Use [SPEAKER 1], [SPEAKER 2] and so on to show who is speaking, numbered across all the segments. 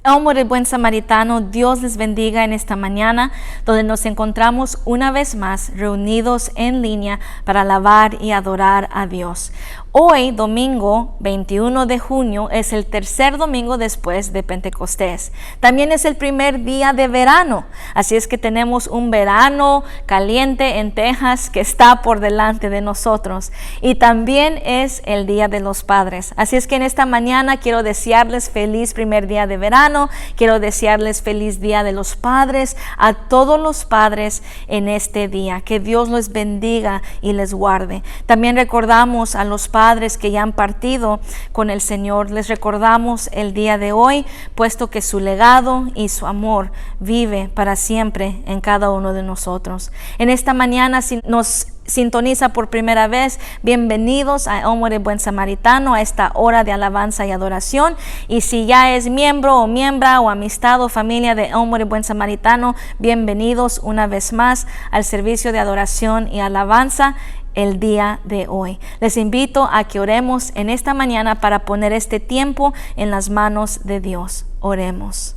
[SPEAKER 1] Amor del Buen Samaritano, Dios les bendiga en esta mañana, donde nos encontramos una vez más reunidos en línea para alabar y adorar a Dios. Hoy, domingo 21 de junio, es el tercer domingo después de Pentecostés. También es el primer día de verano, así es que tenemos un verano caliente en Texas que está por delante de nosotros. Y también es el Día de los Padres. Así es que en esta mañana quiero desearles feliz primer día de verano. Quiero desearles feliz Día de los Padres a todos los padres en este día. Que Dios los bendiga y les guarde. También recordamos a los padres que ya han partido con el Señor. Les recordamos el día de hoy, puesto que su legado y su amor vive para siempre en cada uno de nosotros. En esta mañana, si nos sintoniza por primera vez, bienvenidos a Amor del Buen Samaritano, a esta hora de alabanza y adoración. Y si ya es miembro o miembra o amistad o familia de Amor del Buen Samaritano, bienvenidos una vez más al servicio de adoración y alabanza el día de hoy. Les invito a que oremos en esta mañana para poner este tiempo en las manos de Dios. Oremos.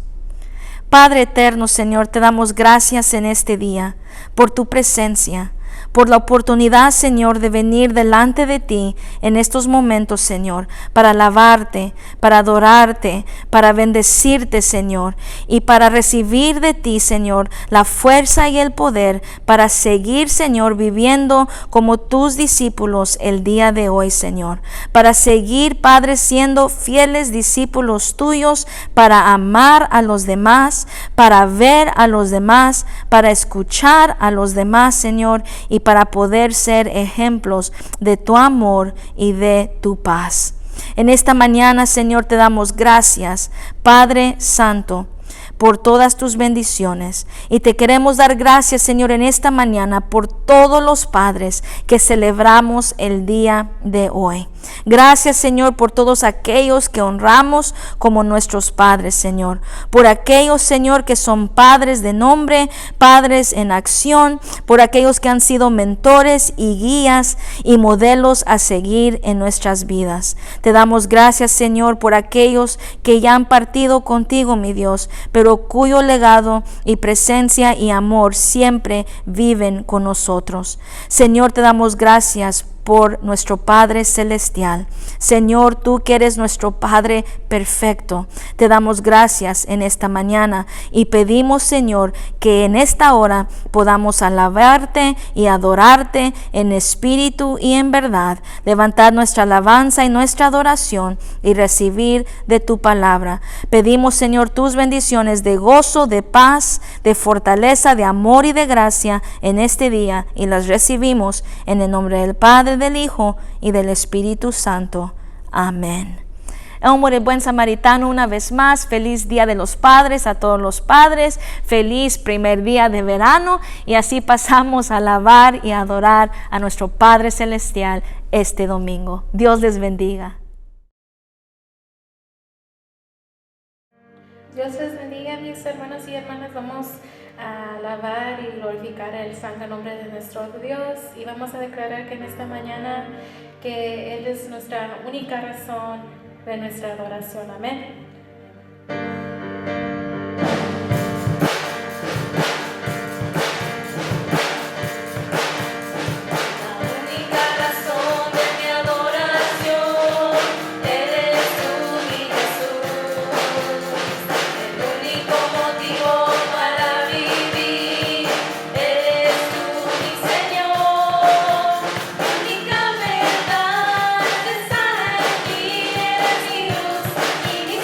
[SPEAKER 1] Padre eterno, Señor, te damos gracias en este día por tu presencia, por la oportunidad, Señor, de venir delante de ti en estos momentos, Señor, para alabarte, para adorarte, para bendecirte, Señor, y para recibir de ti, Señor, la fuerza y el poder para seguir, Señor, viviendo como tus discípulos el día de hoy, Señor, para seguir, Padre, siendo fieles discípulos tuyos, para amar a los demás, para ver a los demás, para escuchar a los demás, Señor, y para poder ser ejemplos de tu amor y de tu paz. En esta mañana, Señor, te damos gracias, Padre Santo, por todas tus bendiciones. Y te queremos dar gracias, Señor, en esta mañana por todos los padres que celebramos el día de hoy. Gracias, Señor, por todos aquellos que honramos como nuestros padres, Señor. Por aquellos, Señor, que son padres de nombre, padres en acción, por aquellos que han sido mentores y guías y modelos a seguir en nuestras vidas. Te damos gracias, Señor, por aquellos que ya han partido contigo, mi Dios, pero cuyo legado y presencia y amor siempre viven con nosotros. Señor, te damos gracias por nuestro Padre Celestial. Señor, tú que eres nuestro Padre perfecto, te damos gracias en esta mañana y pedimos, Señor, que en esta hora podamos alabarte y adorarte en espíritu y en verdad, levantar nuestra alabanza y nuestra adoración y recibir de tu palabra. Pedimos, Señor, tus bendiciones de gozo, de paz, de fortaleza, de amor y de gracia en este día, y las recibimos en el nombre del Padre, del Hijo y del Espíritu Santo. Amén. Amor del Buen Samaritano, una vez más, feliz Día de los Padres a todos los padres, feliz primer día de verano, y así pasamos a alabar y a adorar a nuestro Padre Celestial este domingo. Dios les bendiga.
[SPEAKER 2] Dios les bendiga, mis hermanos y hermanas. Vamos a alabar y glorificar el santo nombre de nuestro Dios, y vamos a declarar que en esta mañana que Él es nuestra única razón de nuestra adoración. Amén.
[SPEAKER 3] Única verdad, estar aquí eres Dios, y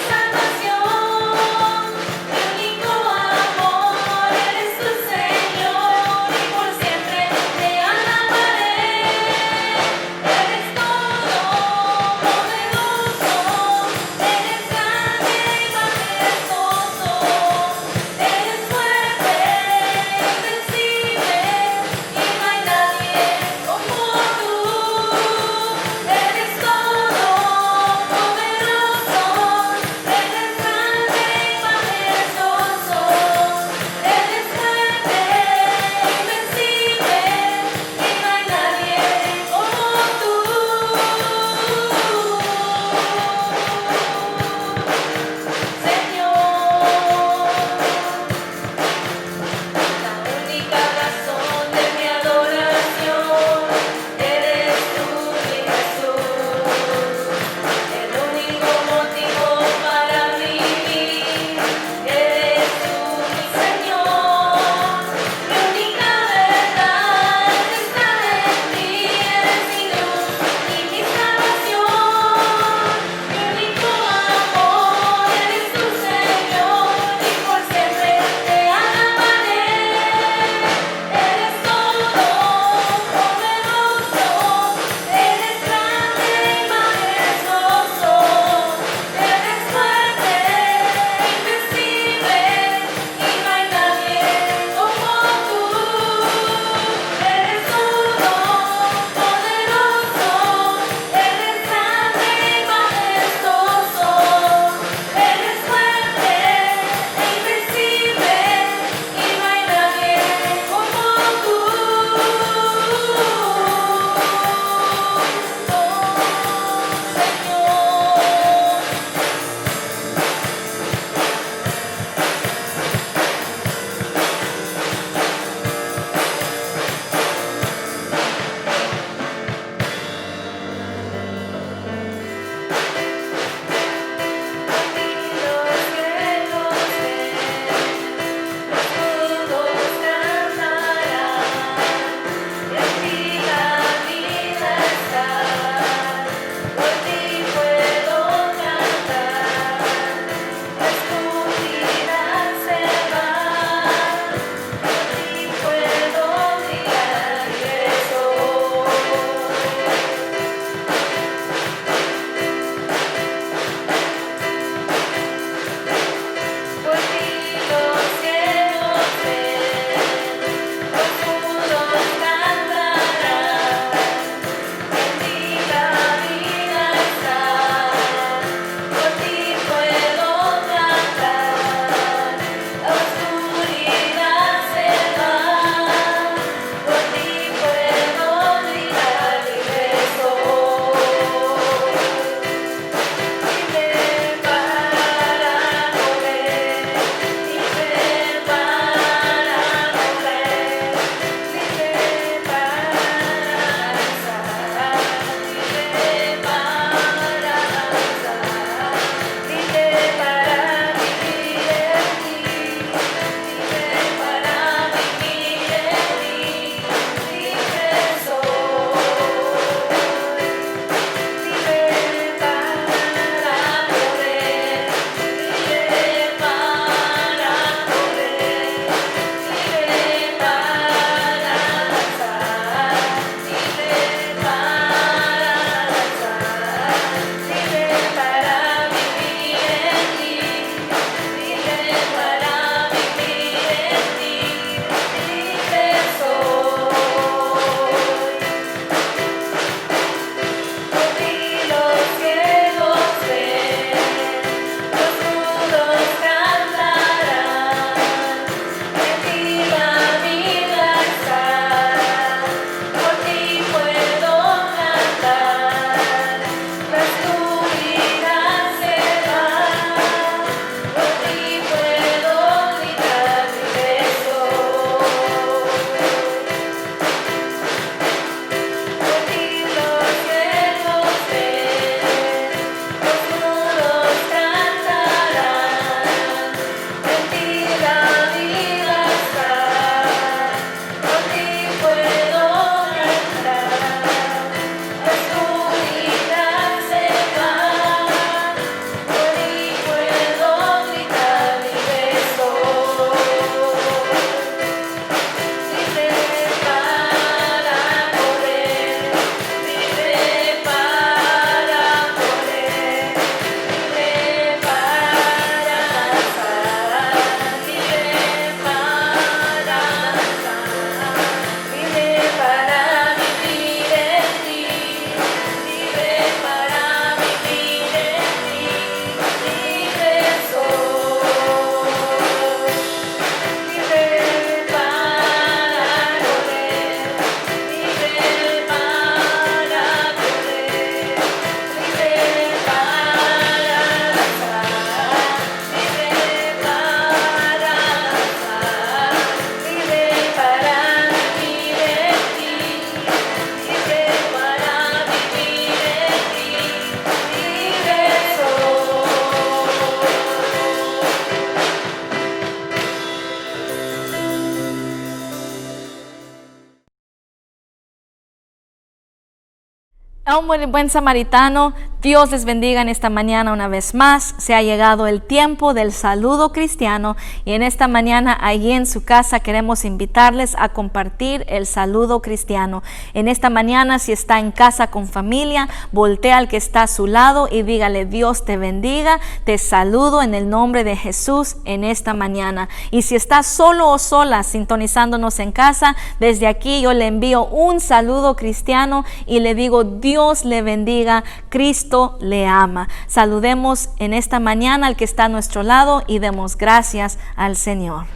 [SPEAKER 1] Hombre buen samaritano, Dios les bendiga en esta mañana una vez más. Se ha llegado el tiempo del saludo cristiano y en esta mañana allí en su casa queremos invitarles a compartir el saludo cristiano. En esta mañana, si está en casa con familia, voltea al que está a su lado y dígale: Dios te bendiga, te saludo en el nombre de Jesús en esta mañana. Y si está solo o sola sintonizándonos en casa, desde aquí yo le envío un saludo cristiano y le digo: Dios le bendiga, Cristo le ama. Saludemos en esta mañana al que está a nuestro lado y demos gracias al Señor.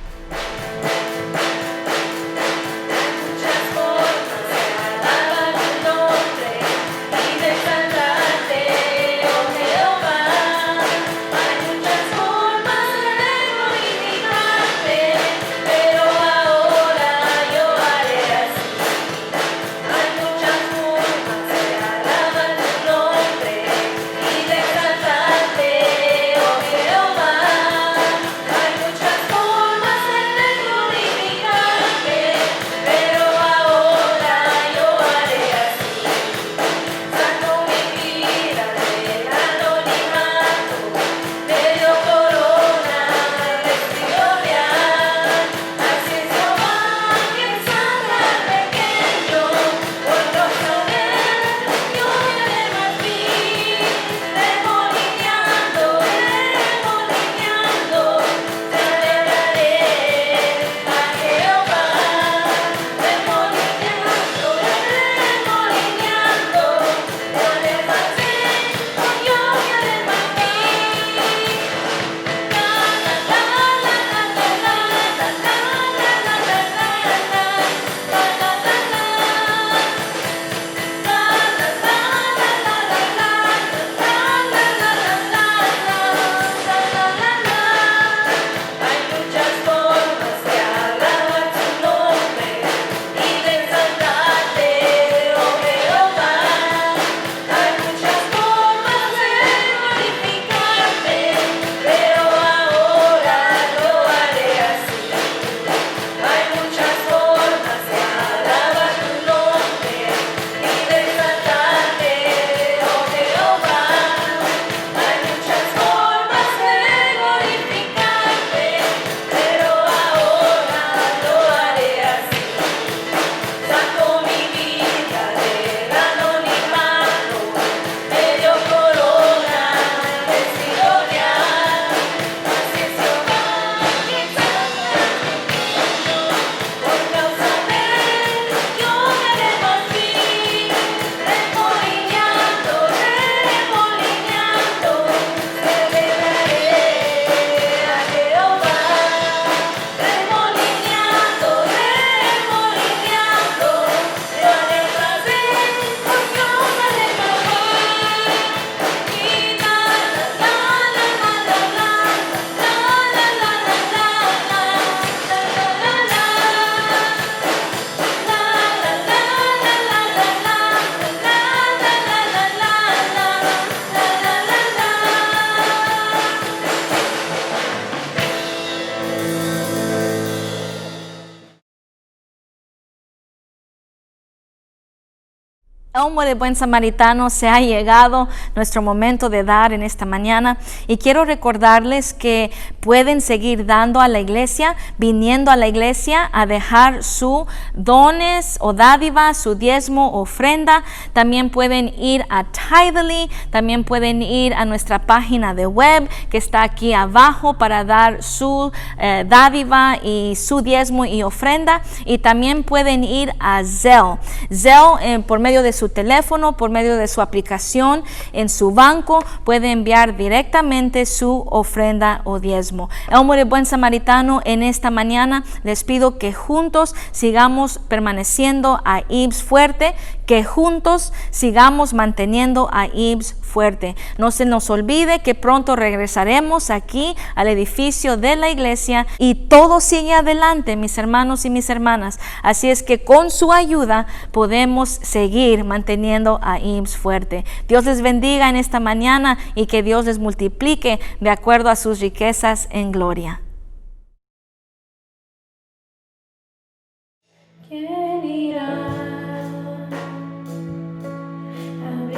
[SPEAKER 1] Hombre buen samaritano, se ha llegado nuestro momento de dar en esta mañana y quiero recordarles que pueden seguir dando a la iglesia, viniendo a la iglesia a dejar sus dones o dádivas, su diezmo, ofrenda. También pueden ir a Tithely, también pueden ir a nuestra página de web que está aquí abajo para dar su dádiva y su diezmo y ofrenda, y también pueden ir a Zelle por medio de su teléfono, por medio de su aplicación en su banco, puede enviar directamente su ofrenda o diezmo. Hombre buen samaritano, en esta mañana les pido que juntos sigamos permaneciendo a IBS fuerte, que juntos sigamos manteniendo a IBS fuerte. No se nos olvide que pronto regresaremos aquí al edificio de la iglesia y todo sigue adelante, mis hermanos y mis hermanas. Así es que con su ayuda podemos seguir manteniendo a IBS fuerte. Dios les bendiga en esta mañana y que Dios les multiplique de acuerdo a sus riquezas en gloria. ¿Quién irá a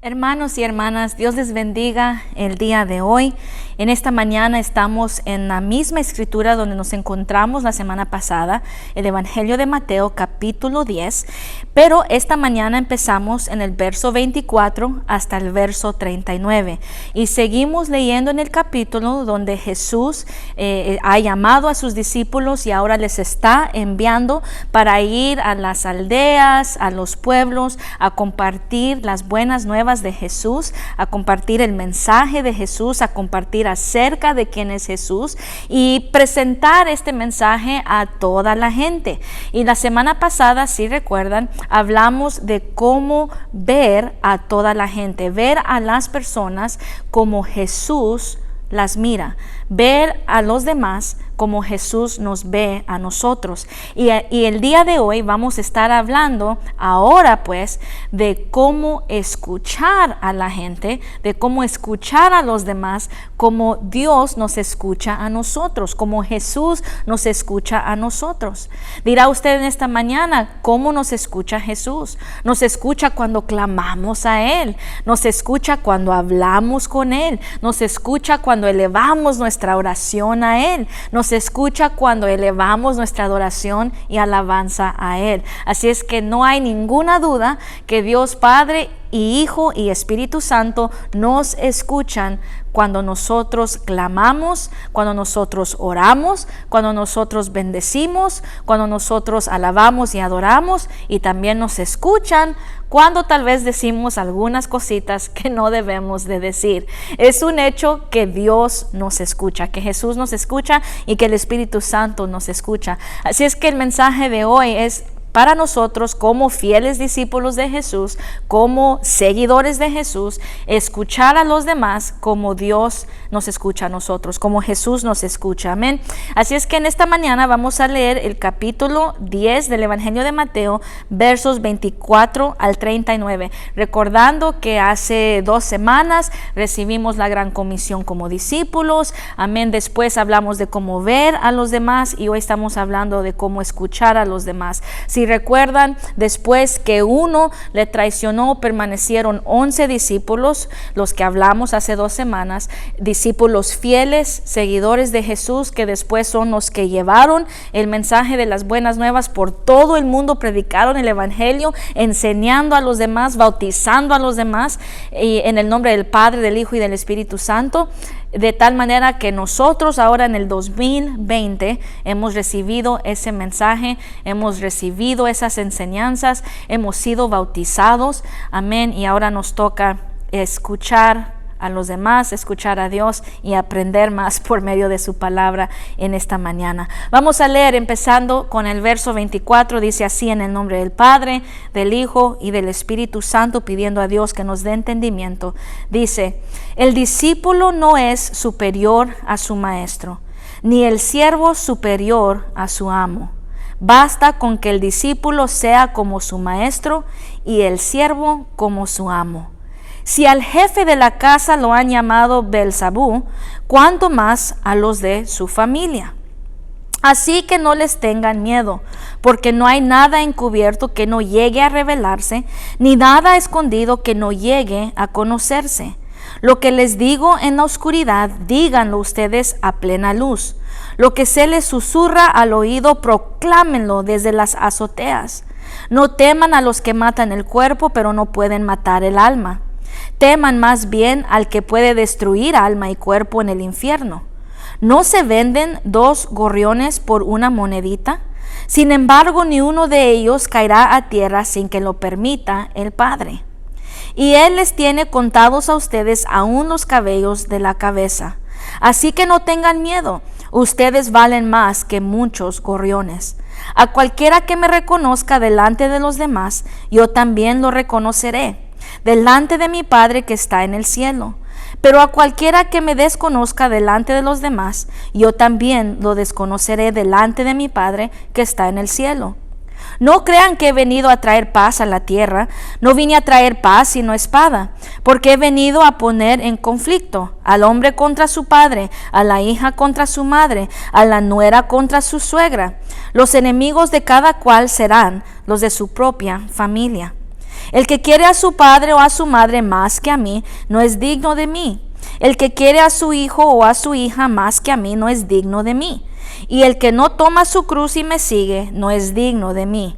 [SPEAKER 1] Hermanos y hermanas, Dios les bendiga el día de hoy. En esta mañana estamos en la misma escritura donde nos encontramos la semana pasada, el Evangelio de Mateo capítulo 10, pero esta mañana empezamos en el verso 24 hasta el verso 39 y seguimos leyendo en el capítulo donde Jesús ha llamado a sus discípulos y ahora les está enviando para ir a las aldeas, a los pueblos, a compartir las buenas nuevas de Jesús, a compartir el mensaje de Jesús, a compartir acerca de quién es Jesús y presentar este mensaje a toda la gente. Y la semana pasada, si recuerdan, hablamos de cómo ver a toda la gente, ver a las personas como Jesús las mira, ver a los demás como Jesús nos ve a nosotros. Y el día de hoy vamos a estar hablando ahora pues de cómo escuchar a la gente, de cómo escuchar a los demás, como Dios nos escucha a nosotros, como Jesús nos escucha a nosotros. Dirá usted en esta mañana, ¿cómo nos escucha Jesús? Nos escucha cuando clamamos a Él, nos escucha cuando hablamos con Él, nos escucha cuando elevamos nuestra oración a Él, nos escucha cuando elevamos nuestra adoración y alabanza a Él. Así es que no hay ninguna duda que Dios Padre y Hijo y Espíritu Santo nos escuchan cuando nosotros clamamos, cuando nosotros oramos, cuando nosotros bendecimos, cuando nosotros alabamos y adoramos, y también nos escuchan cuando tal vez decimos algunas cositas que no debemos de decir. Es un hecho que Dios nos escucha, que Jesús nos escucha y que el Espíritu Santo nos escucha. Así es que el mensaje de hoy es para nosotros como fieles discípulos de Jesús, como seguidores de Jesús, escuchar a los demás como Dios nos escucha a nosotros, como Jesús nos escucha. Amén. Así es que en esta mañana vamos a leer el capítulo 10 del Evangelio de Mateo, versos 24 al 39. Recordando que hace 2 semanas recibimos la gran comisión como discípulos. Amén. Después hablamos de cómo ver a los demás y hoy estamos hablando de cómo escuchar a los demás. Si recuerdan, después que uno le traicionó, permanecieron 11 discípulos, los que hablamos hace 2 semanas, discípulos fieles, seguidores de Jesús, que después son los que llevaron el mensaje de las buenas nuevas por todo el mundo, predicaron el Evangelio, enseñando a los demás, bautizando a los demás, y en el nombre del Padre, del Hijo y del Espíritu Santo. De tal manera que nosotros ahora en el 2020 hemos recibido ese mensaje, hemos recibido esas enseñanzas, hemos sido bautizados, amén, y ahora nos toca escuchar a los demás, escuchar a Dios y aprender más por medio de su palabra en esta mañana. Vamos a leer empezando con el verso 24, dice así: en el nombre del Padre, del Hijo y del Espíritu Santo, pidiendo a Dios que nos dé entendimiento. Dice: el discípulo no es superior a su maestro, ni el siervo superior a su amo. Basta con que el discípulo sea como su maestro y el siervo como su amo. Si al jefe de la casa lo han llamado Belzabú, ¿cuánto más a los de su familia? Así que no les tengan miedo, porque no hay nada encubierto que no llegue a revelarse, ni nada escondido que no llegue a conocerse. Lo que les digo en la oscuridad, díganlo ustedes a plena luz. Lo que se les susurra al oído, proclámenlo desde las azoteas. No teman a los que matan el cuerpo, pero no pueden matar el alma. Teman más bien al que puede destruir alma y cuerpo en el infierno. ¿No se venden 2 gorriones por una monedita? Sin embargo, ni uno de ellos caerá a tierra sin que lo permita el Padre. Y Él les tiene contados a ustedes aún los cabellos de la cabeza. Así que no tengan miedo, ustedes valen más que muchos gorriones. A cualquiera que me reconozca delante de los demás, yo también lo reconoceré delante de mi Padre que está en el cielo. Pero a cualquiera que me desconozca delante de los demás, yo también lo desconoceré delante de mi Padre que está en el cielo. No crean que he venido a traer paz a la tierra. No vine a traer paz sino espada, porque he venido a poner en conflicto al hombre contra su padre, a la hija contra su madre, a la nuera contra su suegra. Los enemigos de cada cual serán los de su propia familia. El que quiere a su padre o a su madre más que a mí, no es digno de mí. El que quiere a su hijo o a su hija más que a mí, no es digno de mí. Y el que no toma su cruz y me sigue, no es digno de mí.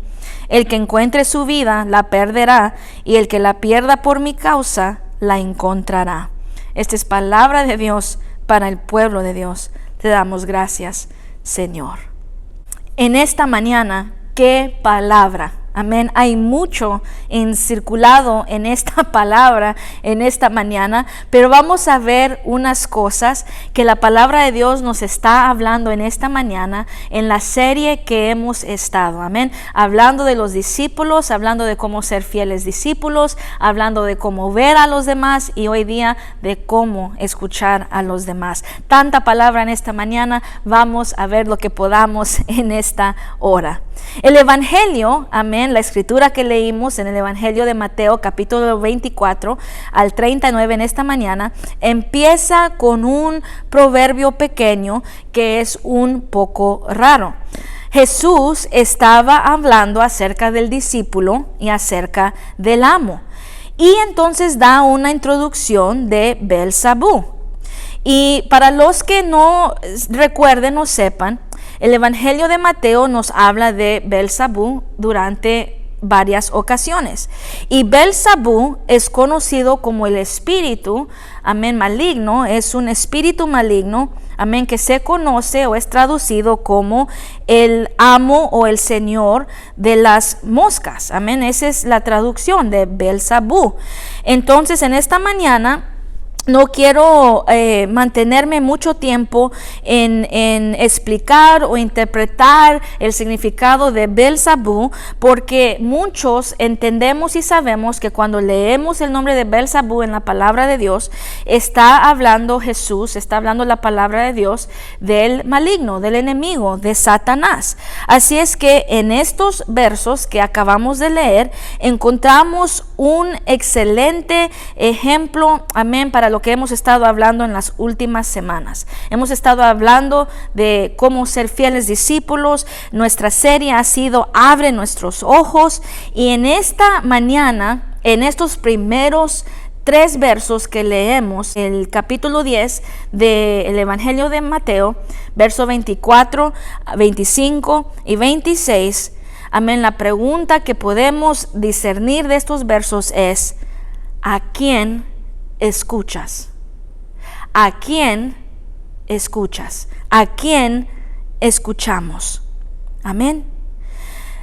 [SPEAKER 1] El que encuentre su vida, la perderá, y el que la pierda por mi causa, la encontrará. Esta es palabra de Dios para el pueblo de Dios. Te damos gracias, Señor. En esta mañana, ¿qué palabra? Amén. Hay mucho circulado en esta palabra en esta mañana, pero vamos a ver unas cosas que la palabra de Dios nos está hablando en esta mañana en la serie que hemos estado. Amén. Hablando de los discípulos, hablando de cómo ser fieles discípulos, hablando de cómo ver a los demás y hoy día de cómo escuchar a los demás. Tanta palabra en esta mañana, vamos a ver lo que podamos en esta hora. El Evangelio, amén, la escritura que leímos en el Evangelio de Mateo capítulo 24 al 39 en esta mañana, empieza con un proverbio pequeño que es un poco raro. Jesús estaba hablando acerca del discípulo y acerca del amo. Y entonces da una introducción de Belzabú. Y para los que no recuerden o sepan, el Evangelio de Mateo nos habla de Belzabú durante varias ocasiones. Y Belzabú es conocido como el espíritu, amén, maligno, es un espíritu maligno, amén, que se conoce o es traducido como el amo o el señor de las moscas, amén, esa es la traducción de Belzabú. Entonces en esta mañana no quiero mantenerme mucho tiempo en explicar o interpretar el significado de Belzabú, porque muchos entendemos y sabemos que cuando leemos el nombre de Belzabú en la palabra de Dios, está hablando Jesús, está hablando la palabra de Dios del maligno, del enemigo, de Satanás. Así es que en estos versos que acabamos de leer, encontramos un excelente ejemplo, amén, para lo que hemos estado hablando en las últimas semanas. Hemos estado hablando de cómo ser fieles discípulos. Nuestra serie ha sido Abre nuestros ojos, y en esta mañana, en estos primeros 3 versos que leemos, el capítulo 10 del Evangelio de Mateo, verso 24, 25 y 26, amén, la pregunta que podemos discernir de estos versos es: ¿a quién escuchas? ¿A quién escuchas? ¿A quién escuchamos? Amén.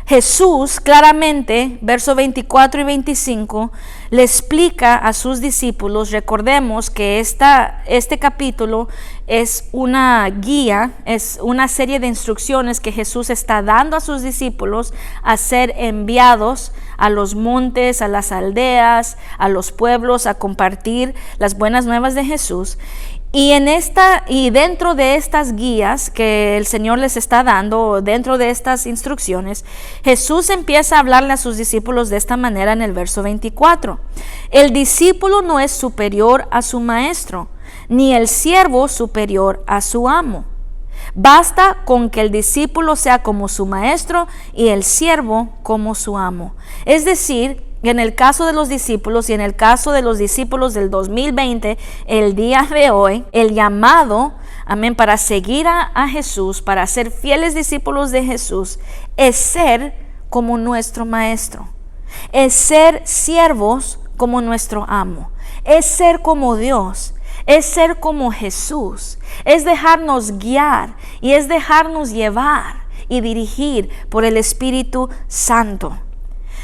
[SPEAKER 1] Jesús claramente, versos 24 y 25, le explica a sus discípulos. Recordemos que este capítulo es una guía, es una serie de instrucciones que Jesús está dando a sus discípulos a ser enviados a los montes, a las aldeas, a los pueblos, a compartir las buenas nuevas de Jesús. Y dentro de estas guías que el Señor les está dando, dentro de estas instrucciones, Jesús empieza a hablarle a sus discípulos de esta manera en el verso 24. El discípulo no es superior a su maestro, ni el siervo superior a su amo. Basta con que el discípulo sea como su maestro y el siervo como su amo. Es decir, en el caso de los discípulos y en el caso de los discípulos del 2020, el día de hoy, el llamado, amén, para seguir a Jesús, para ser fieles discípulos de Jesús, es ser como nuestro maestro, es ser siervos como nuestro amo, es ser como Dios, es ser como Jesús, es dejarnos guiar y es dejarnos llevar y dirigir por el Espíritu Santo.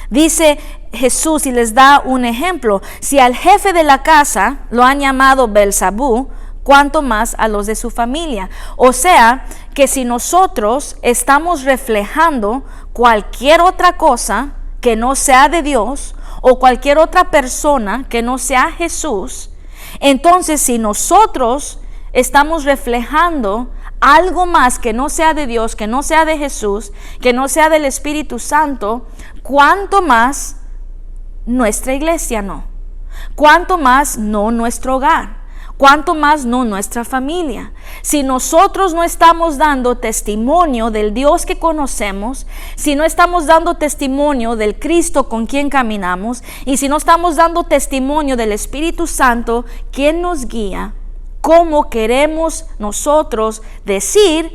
[SPEAKER 1] Dice Jesús y les da un ejemplo: si al jefe de la casa lo han llamado Belzabú, cuánto más a los de su familia. O sea, que si nosotros estamos reflejando cualquier otra cosa que no sea de Dios o cualquier otra persona que no sea Jesús, entonces si nosotros estamos reflejando algo más que no sea de Dios, que no sea de Jesús, que no sea del Espíritu Santo, ¿cuánto más nuestra iglesia no? ¿Cuánto más no nuestro hogar? ¿Cuánto más no nuestra familia? Si nosotros no estamos dando testimonio del Dios que conocemos, si no estamos dando testimonio del Cristo con quien caminamos, y si no estamos dando testimonio del Espíritu Santo, quien nos guía, ¿cómo queremos nosotros decir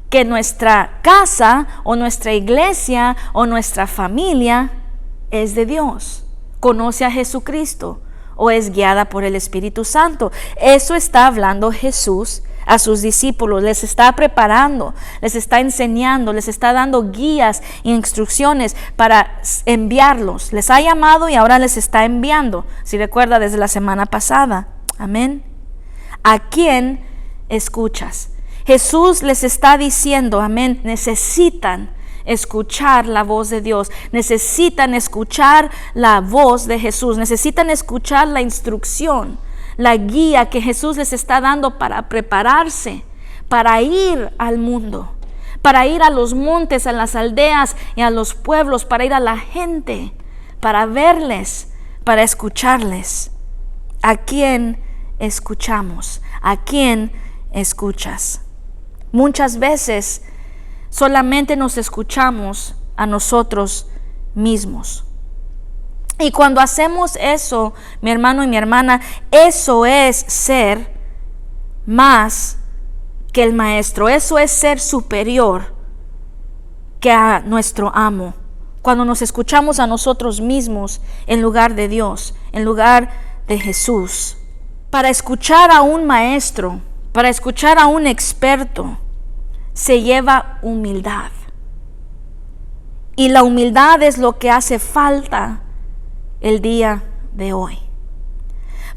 [SPEAKER 1] que nuestra casa o nuestra iglesia o nuestra familia es de Dios, conoce a Jesucristo o es guiada por el Espíritu Santo? Eso está hablando Jesús a sus discípulos, les está preparando, les está enseñando, les está dando guías e instrucciones para enviarlos. Les ha llamado y ahora les está enviando, si recuerda desde la semana pasada. Amén. ¿A quién escuchas? Jesús les está diciendo, amén, necesitan escuchar la voz de Dios, necesitan escuchar la voz de Jesús, necesitan escuchar la instrucción, la guía que Jesús les está dando para prepararse, para ir al mundo, para ir a los montes, a las aldeas y a los pueblos, para ir a la gente, para verles, para escucharles. ¿A quién escuchamos? ¿A quién escuchas? Muchas veces solamente nos escuchamos a nosotros mismos. Y cuando hacemos eso, mi hermano y mi hermana, eso es ser más que el maestro. Eso es ser superior que a nuestro amo. Cuando nos escuchamos a nosotros mismos en lugar de Dios, en lugar de Jesús. Para escuchar a un maestro, para escuchar a un experto, se lleva humildad. Y la humildad es lo que hace falta el día de hoy.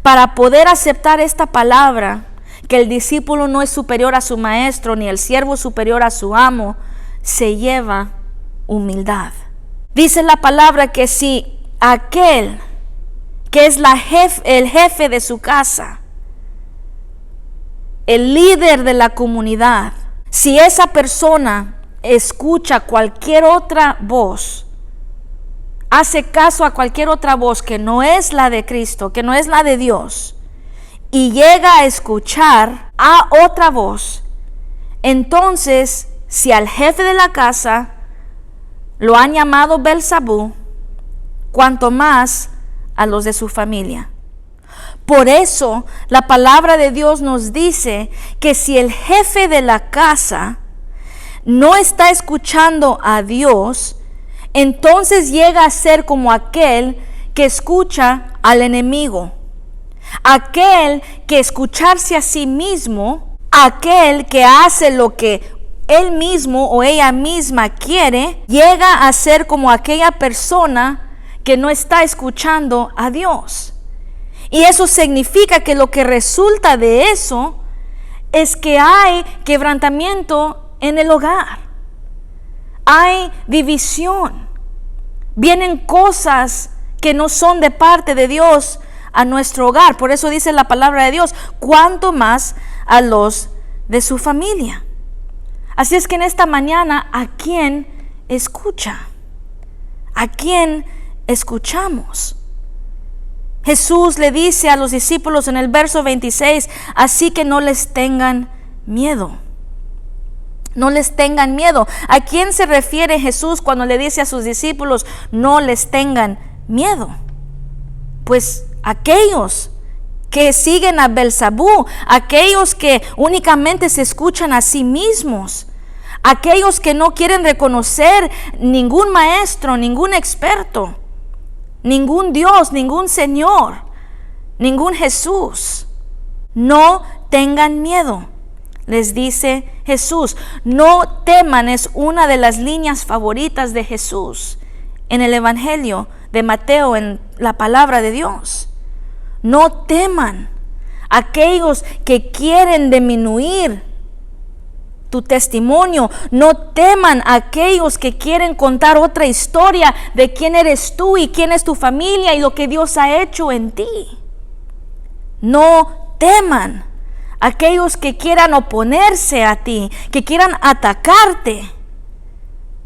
[SPEAKER 1] Para poder aceptar esta palabra, que el discípulo no es superior a su maestro, ni el siervo superior a su amo, se lleva humildad. Dice la palabra que si aquel que es el jefe de su casa, el líder de la comunidad, si esa persona escucha cualquier otra voz, hace caso a cualquier otra voz que no es la de Cristo, que no es la de Dios, y llega a escuchar a otra voz, entonces si al jefe de la casa lo han llamado Belzabú, cuanto más a los de su familia. Por eso la palabra de Dios nos dice que si el jefe de la casa no está escuchando a Dios, entonces llega a ser como aquel que escucha al enemigo, aquel que escucharse a sí mismo, aquel que hace lo que él mismo o ella misma quiere, llega a ser como aquella persona que no está escuchando a Dios. Y eso significa que lo que resulta de eso es que hay quebrantamiento en el hogar. Hay división. Vienen cosas que no son de parte de Dios a nuestro hogar. Por eso dice la palabra de Dios, cuanto más a los de su familia. Así es que en esta mañana, ¿a quién escucha? ¿A quién escuchamos? Jesús le dice a los discípulos en el verso 26, así que no les tengan miedo. No les tengan miedo. ¿A quién se refiere Jesús cuando le dice a sus discípulos, no les tengan miedo? Pues aquellos que siguen a Belzabú, aquellos que únicamente se escuchan a sí mismos, aquellos que no quieren reconocer ningún maestro, ningún experto, ningún Dios, ningún Señor, ningún Jesús. No tengan miedo, les dice Jesús. No teman es una de las líneas favoritas de Jesús en el Evangelio de Mateo, en la palabra de Dios. No teman aquellos que quieren disminuir tu testimonio. No teman aquellos que quieren contar otra historia de quién eres tú y quién es tu familia y lo que Dios ha hecho en ti. No teman aquellos que quieran oponerse a ti, que quieran atacarte.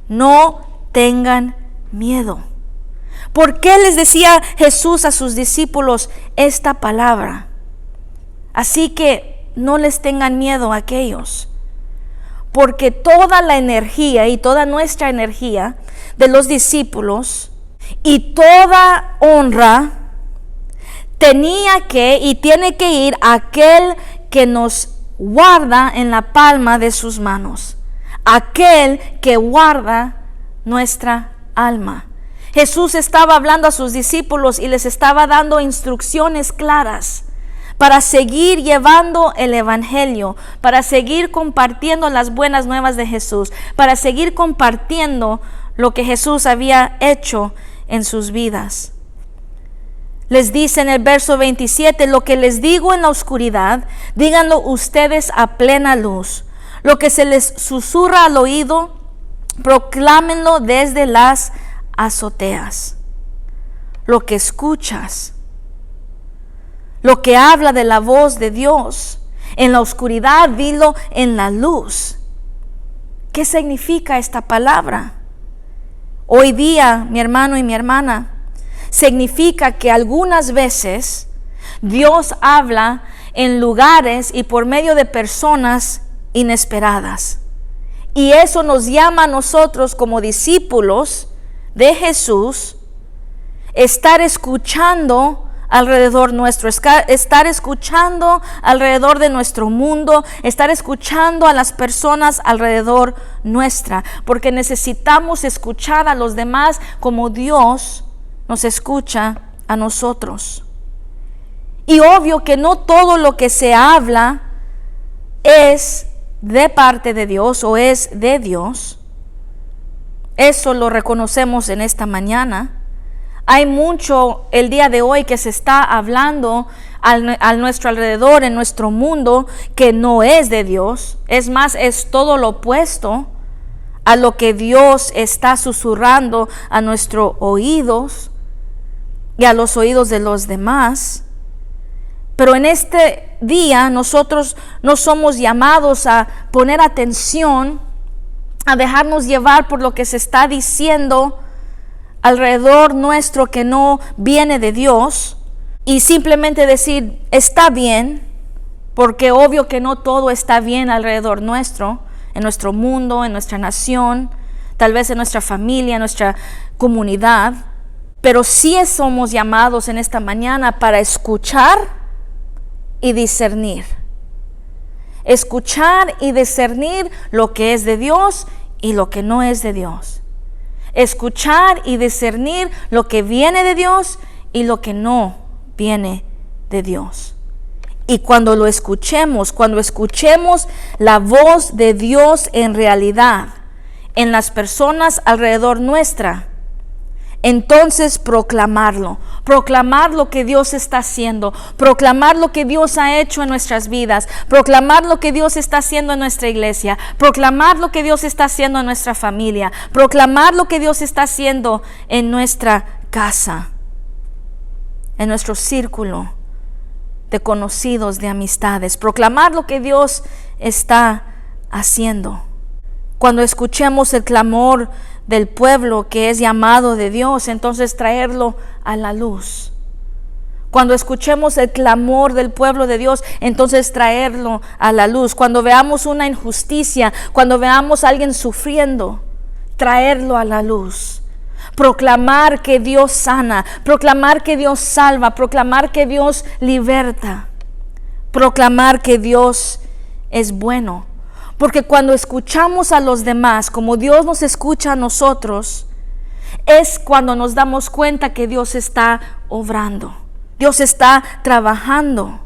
[SPEAKER 1] No tengan miedo. ¿Por qué les decía Jesús a sus discípulos esta palabra? Así que no les tengan miedo a aquellos, porque toda la energía y toda nuestra energía de los discípulos y toda honra tenía que y tiene que ir a aquel que nos guarda en la palma de sus manos, aquel que guarda nuestra alma. Jesús estaba hablando a sus discípulos y les estaba dando instrucciones claras para seguir llevando el evangelio, para seguir compartiendo las buenas nuevas de Jesús, para seguir compartiendo lo que Jesús había hecho en sus vidas. Les dice en el verso 27, lo que les digo en la oscuridad, díganlo ustedes a plena luz. Lo que se les susurra al oído, proclámenlo desde las azoteas. Lo que escuchas, lo que habla de la voz de Dios en la oscuridad, dilo en la luz. ¿Qué significa esta palabra? Hoy día, mi hermano y mi hermana, significa que algunas veces Dios habla en lugares y por medio de personas inesperadas. Y eso nos llama a nosotros como discípulos de Jesús, estar escuchando alrededor nuestro, estar escuchando alrededor de nuestro mundo, estar escuchando a las personas alrededor nuestra, porque necesitamos escuchar a los demás como Dios nos escucha a nosotros. Y obvio que no todo lo que se habla es de parte de Dios o es de Dios. Eso lo reconocemos en esta mañana. Hay mucho el día de hoy que se está hablando a nuestro alrededor, en nuestro mundo, que no es de Dios. Es más, es todo lo opuesto a lo que Dios está susurrando a nuestros oídos y a los oídos de los demás. Pero en este día nosotros no somos llamados a poner atención, a dejarnos llevar por lo que se está diciendo alrededor nuestro que no viene de Dios y simplemente decir está bien, porque obvio que no todo está bien alrededor nuestro, en nuestro mundo, en nuestra nación, tal vez en nuestra familia, en nuestra comunidad, pero sí somos llamados en esta mañana para escuchar y discernir. Escuchar y discernir lo que es de Dios y lo que no es de Dios. Escuchar y discernir lo que viene de Dios y lo que no viene de Dios. Y cuando lo escuchemos, cuando escuchemos la voz de Dios en realidad, en las personas alrededor nuestra, entonces proclamar lo que Dios está haciendo, proclamar lo que Dios ha hecho en nuestras vidas, proclamar lo que Dios está haciendo en nuestra iglesia, proclamar lo que Dios está haciendo en nuestra familia, proclamar lo que Dios está haciendo en nuestra casa, en nuestro círculo de conocidos, de amistades, proclamar lo que Dios está haciendo. Cuando escuchemos el clamor del pueblo que es llamado de Dios, entonces traerlo a la luz. Cuando escuchemos el clamor del pueblo de Dios, entonces traerlo a la luz. Cuando veamos una injusticia, cuando veamos a alguien sufriendo, traerlo a la luz. Proclamar que Dios sana, proclamar que Dios salva, proclamar que Dios liberta, proclamar que Dios es bueno. Porque cuando escuchamos a los demás como Dios nos escucha a nosotros, es cuando nos damos cuenta que Dios está obrando, Dios está trabajando.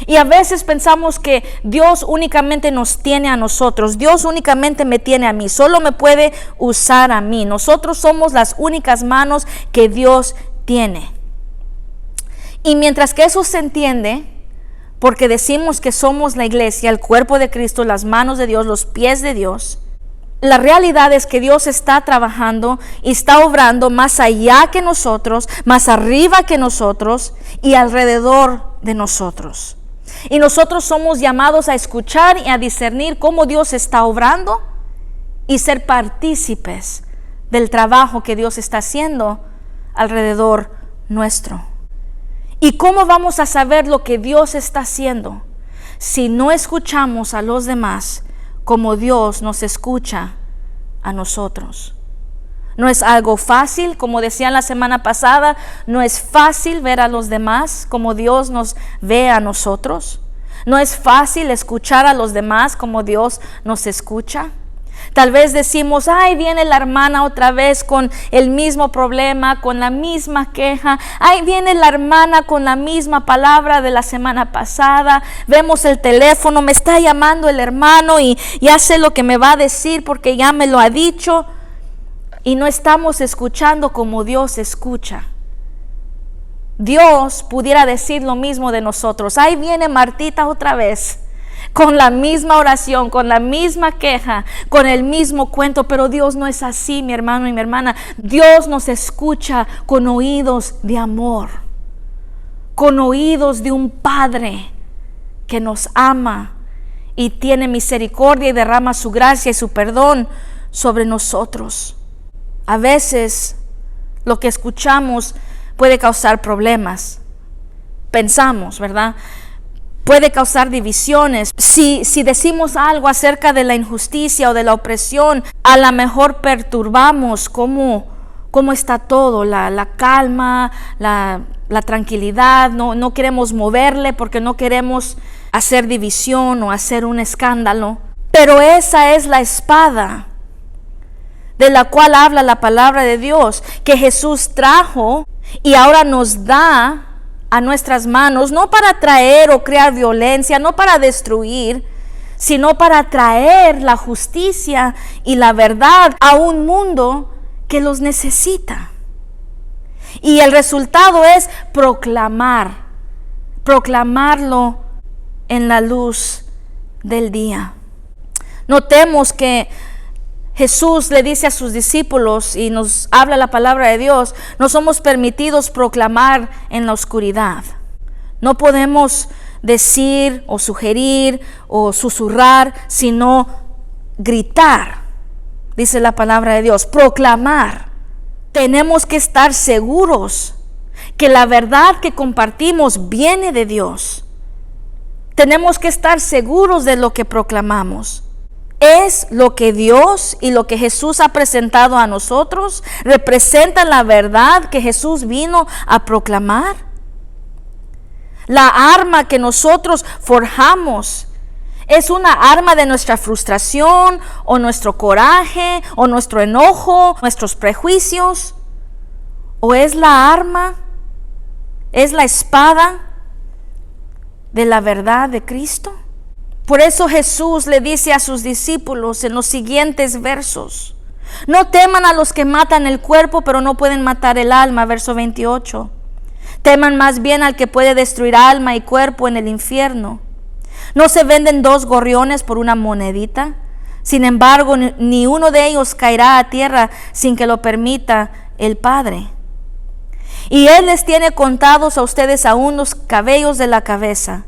[SPEAKER 1] Y a veces pensamos que Dios únicamente nos tiene a nosotros, Dios únicamente me tiene a mí, solo me puede usar a mí. Nosotros somos las únicas manos que Dios tiene. Y mientras que eso se entiende, porque decimos que somos la iglesia, el cuerpo de Cristo, las manos de Dios, los pies de Dios, la realidad es que Dios está trabajando y está obrando más allá que nosotros, más arriba que nosotros y alrededor de nosotros. Y nosotros somos llamados a escuchar y a discernir cómo Dios está obrando y ser partícipes del trabajo que Dios está haciendo alrededor nuestro. ¿Y cómo vamos a saber lo que Dios está haciendo si no escuchamos a los demás como Dios nos escucha a nosotros? No es algo fácil, como decía la semana pasada, no es fácil ver a los demás como Dios nos ve a nosotros. No es fácil escuchar a los demás como Dios nos escucha. Tal vez decimos, ay, viene la hermana otra vez con el mismo problema, con la misma queja. Ay, viene la hermana con la misma palabra de la semana pasada. Vemos el teléfono, me está llamando el hermano y ya sé lo que me va a decir porque ya me lo ha dicho. Y no estamos escuchando como Dios escucha. Dios pudiera decir lo mismo de nosotros. Ahí viene Martita otra vez, con la misma oración, con la misma queja, con el mismo cuento. Pero Dios no es así, mi hermano y mi hermana. Dios nos escucha con oídos de amor, con oídos de un Padre que nos ama y tiene misericordia y derrama su gracia y su perdón sobre nosotros. A veces lo que escuchamos puede causar problemas. Pensamos, ¿verdad? Puede causar divisiones. Si decimos algo acerca de la injusticia o de la opresión, a lo mejor perturbamos cómo está todo, la calma, la tranquilidad. No queremos moverle porque no queremos hacer división o hacer un escándalo. Pero esa es la espada de la cual habla la palabra de Dios, que Jesús trajo y ahora nos da a nuestras manos, no para traer o crear violencia, no para destruir, sino para traer la justicia y la verdad a un mundo que los necesita. Y el resultado es proclamarlo en la luz del día. Notemos que Jesús le dice a sus discípulos y nos habla la palabra de Dios, no somos permitidos proclamar en la oscuridad. No podemos decir o sugerir o susurrar, sino gritar, dice la palabra de Dios, proclamar. Tenemos que estar seguros que la verdad que compartimos viene de Dios. Tenemos que estar seguros de lo que proclamamos. Es lo que Dios y lo que Jesús ha presentado a nosotros, representa la verdad que Jesús vino a proclamar. La arma que nosotros forjamos es una arma de nuestra frustración o nuestro coraje o nuestro enojo, nuestros prejuicios, o es la arma, es la espada de la verdad de Cristo. Por eso Jesús le dice a sus discípulos en los siguientes versos, no teman a los que matan el cuerpo, pero no pueden matar el alma, verso 28. Teman más bien al que puede destruir alma y cuerpo en el infierno. ¿No se venden 2 gorriones por una monedita? Sin embargo, ni uno de ellos caerá a tierra sin que lo permita el Padre. Y Él les tiene contados a ustedes aún los cabellos de la cabeza.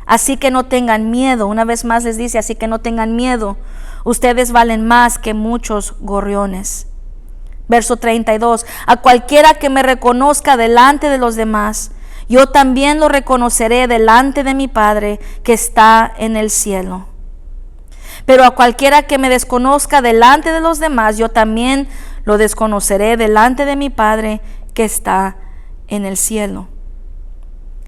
[SPEAKER 1] Así que no tengan miedo. Una vez más les dice, así que no tengan miedo. Ustedes valen más que muchos gorriones. Verso 32. A cualquiera que me reconozca delante de los demás, yo también lo reconoceré delante de mi Padre que está en el cielo. Pero a cualquiera que me desconozca delante de los demás, yo también lo desconoceré delante de mi Padre que está en el cielo.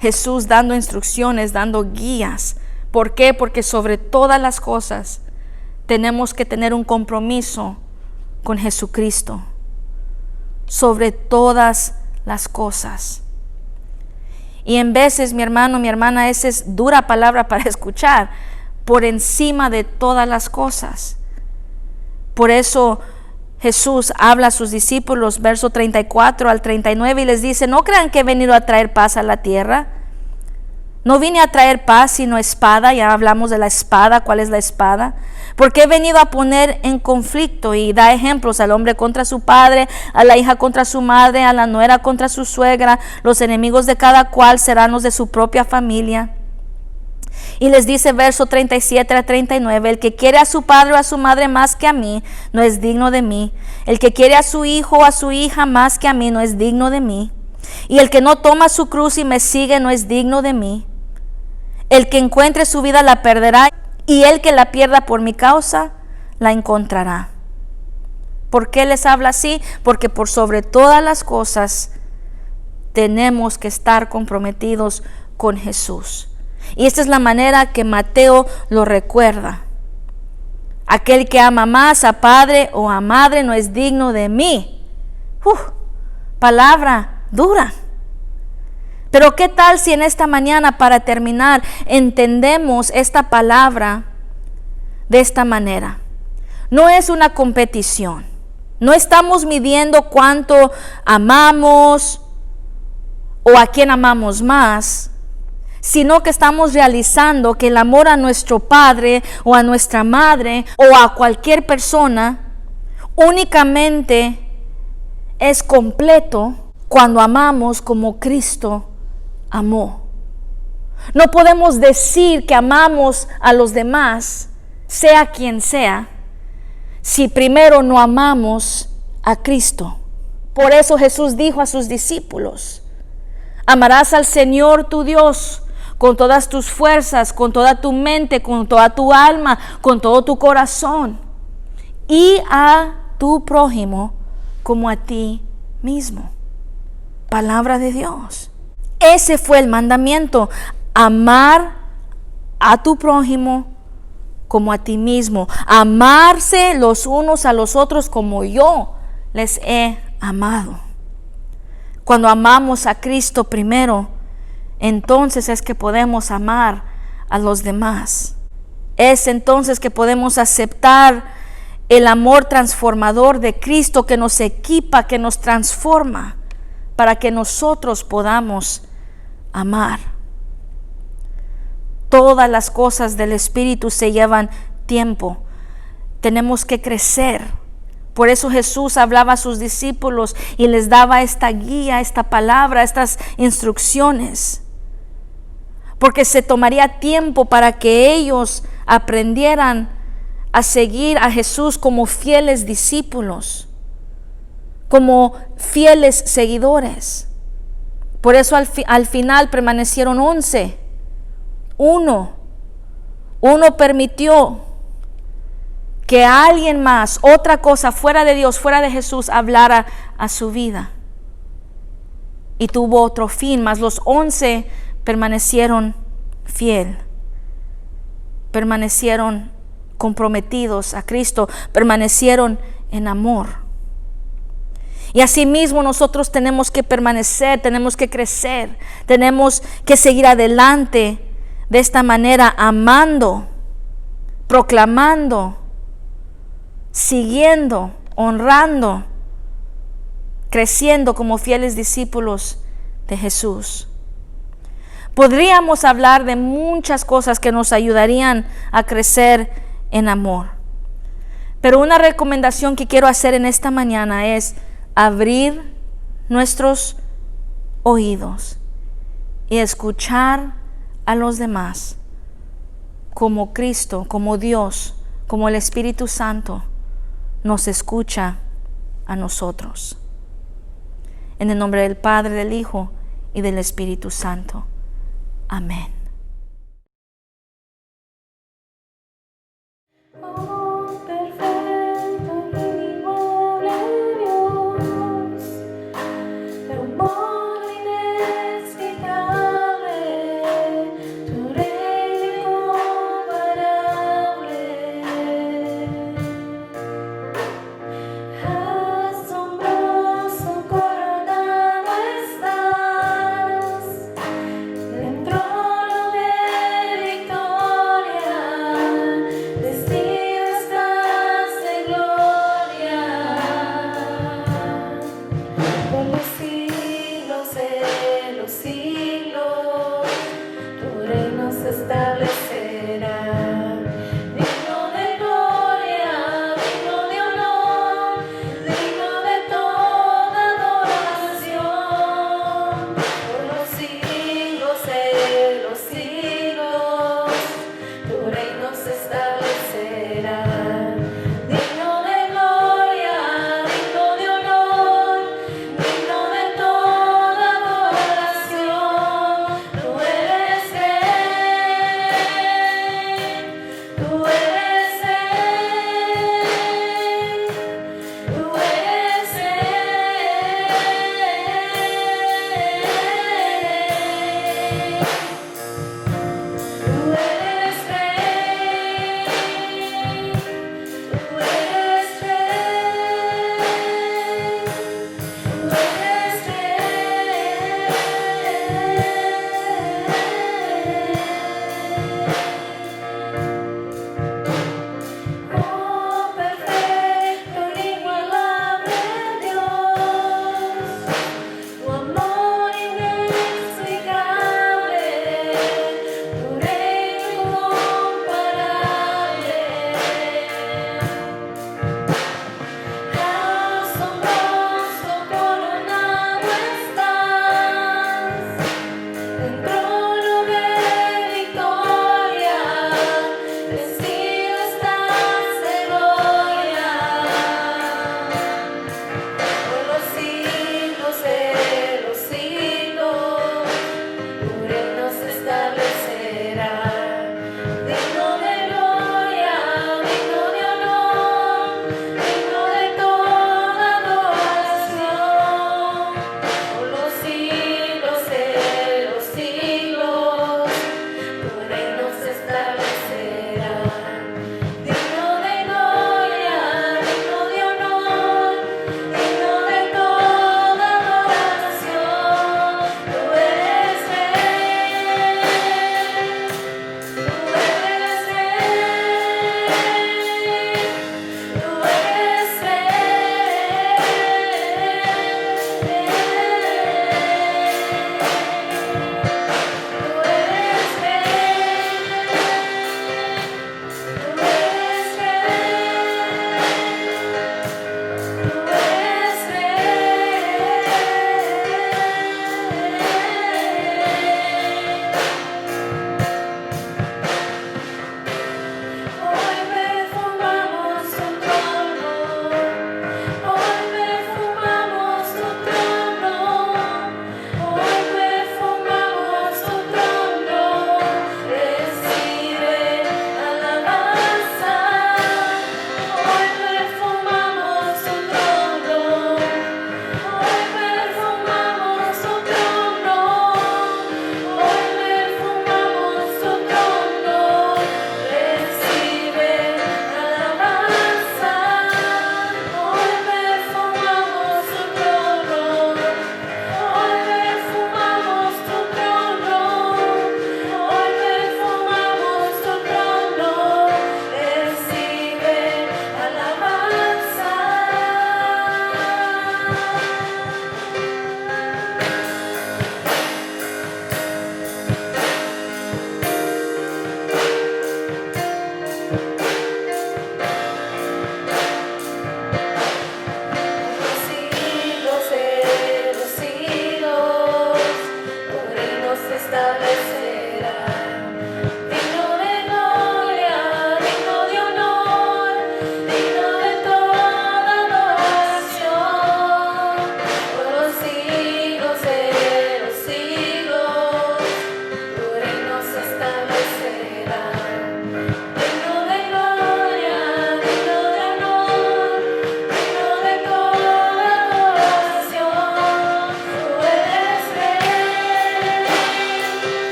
[SPEAKER 1] Jesús dando instrucciones, dando guías. ¿Por qué? Porque sobre todas las cosas tenemos que tener un compromiso con Jesucristo. Sobre todas las cosas. Y en veces, mi hermano, mi hermana, esa es dura palabra para escuchar. Por encima de todas las cosas. Por eso Jesús habla a sus discípulos, verso 34 al 39, y les dice, no crean que he venido a traer paz a la tierra. No vine a traer paz sino espada. Ya hablamos de la espada. ¿Cuál es la espada? Porque he venido a poner en conflicto, y da ejemplos: al hombre contra su padre, a la hija contra su madre, a la nuera contra su suegra. Los enemigos de cada cual serán los de su propia familia. Y les dice, verso 37 a 39, el que quiere a su padre o a su madre más que a mí, no es digno de mí. El que quiere a su hijo o a su hija más que a mí, no es digno de mí. Y el que no toma su cruz y me sigue no es digno de mí. El que encuentre su vida la perderá, y el que la pierda por mi causa la encontrará. ¿Por qué les habla así? Porque por sobre todas las cosas tenemos que estar comprometidos con Jesús. Y esta es la manera que Mateo lo recuerda. Aquel que ama más a padre o a madre no es digno de mí. Palabra dura. Pero ¿qué tal si en esta mañana, para terminar, entendemos esta palabra de esta manera? No es una competición. No estamos midiendo cuánto amamos o a quién amamos más, sino que estamos realizando que el amor a nuestro padre o a nuestra madre o a cualquier persona únicamente es completo cuando amamos como Cristo amó. No podemos decir que amamos a los demás, sea quien sea, si primero no amamos a Cristo. Por eso Jesús dijo a sus discípulos: amarás al Señor tu Dios con todas tus fuerzas, con toda tu mente, con toda tu alma, con todo tu corazón, y a tu prójimo como a ti mismo. Palabra de Dios. Ese fue el mandamiento: amar a tu prójimo como a ti mismo, amarse los unos a los otros como yo les he amado. Cuando amamos a Cristo primero, entonces es que podemos amar a los demás. Es entonces que podemos aceptar el amor transformador de Cristo, que nos equipa, que nos transforma para que nosotros podamos amar. Todas las cosas del Espíritu se llevan tiempo. Tenemos que crecer. Por eso Jesús hablaba a sus discípulos y les daba esta guía, esta palabra, estas instrucciones. Porque se tomaría tiempo para que ellos aprendieran a seguir a Jesús como fieles discípulos, como fieles seguidores. Por eso al final permanecieron 11. Uno permitió que alguien más, otra cosa fuera de Dios, fuera de Jesús, hablara a su vida. Y tuvo otro fin, mas los 11 permanecieron fiel, permanecieron comprometidos a Cristo, permanecieron en amor. Y asimismo nosotros tenemos que permanecer, tenemos que crecer, tenemos que seguir adelante de esta manera, amando, proclamando, siguiendo, honrando, creciendo como fieles discípulos de Jesús. Podríamos hablar de muchas cosas que nos ayudarían a crecer en amor. Pero una recomendación que quiero hacer en esta mañana es abrir nuestros oídos y escuchar a los demás como Cristo, como Dios, como el Espíritu Santo nos escucha a nosotros. En el nombre del Padre, del Hijo y del Espíritu Santo. Amén.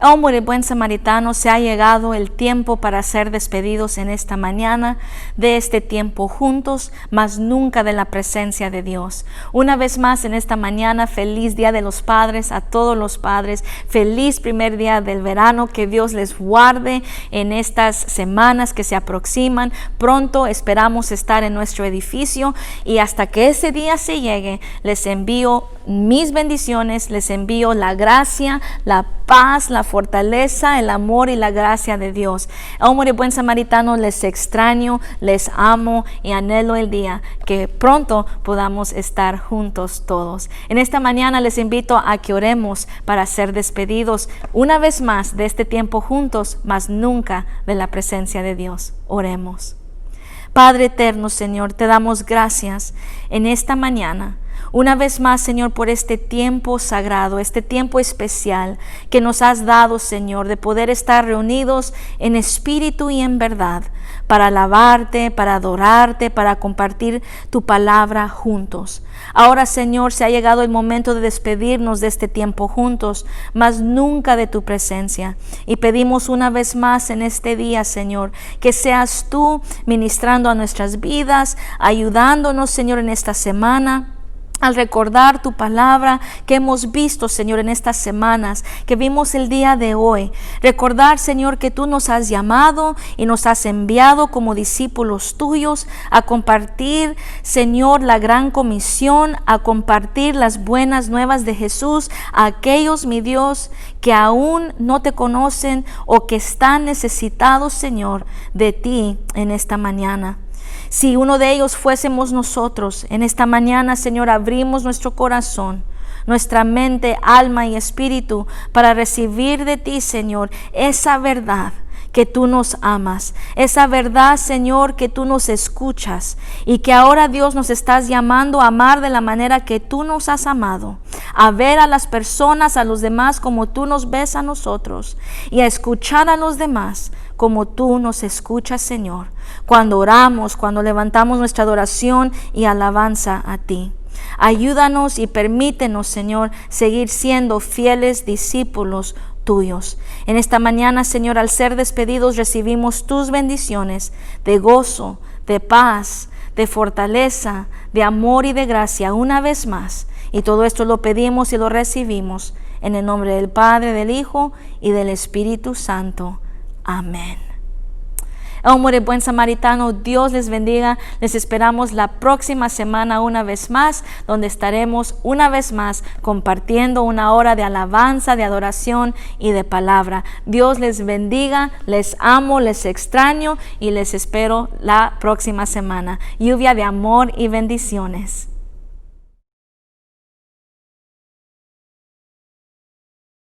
[SPEAKER 1] Hombre buen samaritano, se ha llegado el tiempo para ser despedidos en esta mañana de este tiempo juntos, mas nunca de la presencia de Dios. Una vez más en esta mañana, feliz Día de los Padres a todos los padres, feliz primer día del verano, que Dios les guarde en estas semanas que se aproximan. Pronto esperamos estar en nuestro edificio y hasta que ese día se llegue, les envío mis bendiciones, les envío la gracia, la paz, la fortaleza, el amor y la gracia de Dios. Hombre buen samaritano, les extraño, les amo y anhelo el día que pronto podamos estar juntos todos. En esta mañana les invito a que oremos para ser despedidos una vez más de este tiempo juntos, mas nunca de la presencia de Dios. Oremos. Padre eterno, Señor, te damos gracias en esta mañana. Una vez más, Señor, por este tiempo sagrado, este tiempo especial que nos has dado, Señor, de poder estar reunidos en espíritu y en verdad, para alabarte, para adorarte, para compartir tu palabra juntos. Ahora, Señor, se ha llegado el momento de despedirnos de este tiempo juntos, mas nunca de tu presencia. Y pedimos una vez más en este día, Señor, que seas tú ministrando a nuestras vidas, ayudándonos, Señor, en esta semana. Al recordar tu palabra que hemos visto, Señor, en estas semanas, que vimos el día de hoy. Recordar, Señor, que tú nos has llamado y nos has enviado como discípulos tuyos a compartir, Señor, la gran comisión, a compartir las buenas nuevas de Jesús a aquellos, mi Dios, que aún no te conocen o que están necesitados, Señor, de ti en esta mañana. Si uno de ellos fuésemos nosotros, en esta mañana, Señor, abrimos nuestro corazón, nuestra mente, alma y espíritu para recibir de ti, Señor, esa verdad que tú nos amas, esa verdad, Señor, que tú nos escuchas y que ahora, Dios, nos estás llamando a amar de la manera que tú nos has amado, a ver a las personas, a los demás como tú nos ves a nosotros y a escuchar a los demás como tú nos escuchas, Señor, cuando oramos, cuando levantamos nuestra adoración y alabanza a ti. Ayúdanos y permítenos, Señor, seguir siendo fieles discípulos tuyos. En esta mañana, Señor, al ser despedidos, recibimos tus bendiciones de gozo, de paz, de fortaleza, de amor y de gracia una vez más. Y todo esto lo pedimos y lo recibimos en el nombre del Padre, del Hijo y del Espíritu Santo. Amén. Hombre buen samaritano, Dios les bendiga. Les esperamos la próxima semana una vez más, donde estaremos una vez más compartiendo una hora de alabanza, de adoración y de palabra. Dios les bendiga, les amo, les extraño y les espero la próxima semana. Lluvia de amor y bendiciones.